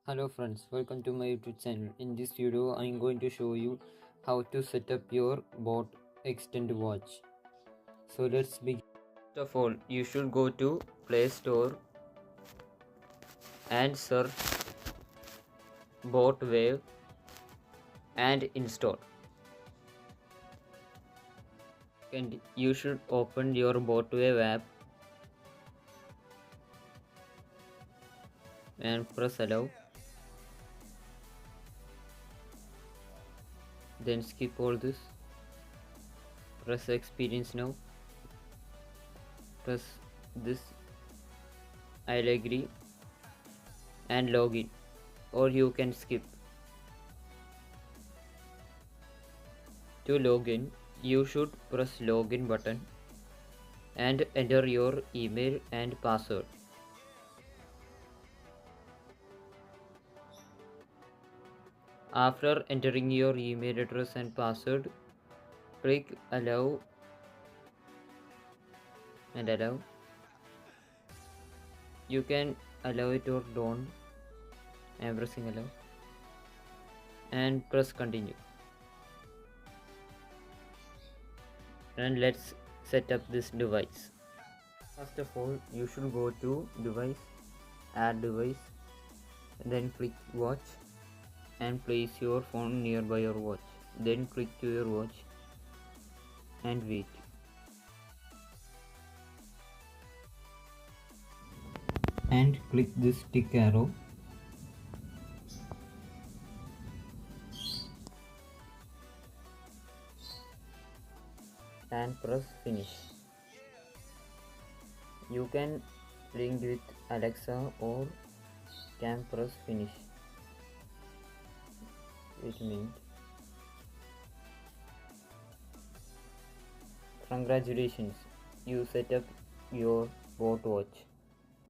Hello friends, welcome to my YouTube channel. In this video, I am going to show you how to set up your bot Xtend watch. So let's begin. First of all, you should go to Play Store and search bot wave and install. And you should open your bot wave app and press allow. Then skip all this. Press experience now. Press this I'll agree and login, or you can skip. To login, you should press login button and enter your email and password. After entering your email address and password, click allow and allow. You can allow it or don't. I am pressing allow and press continue. And let's set up this device. First of all, you should go to device, add device, and then click watch and place your phone nearby your watch. Then click to your watch and wait. And click this tick arrow and press finish. You can link with Alexa or can press finish. Wait a minute. Congratulations, you set up your bot watch.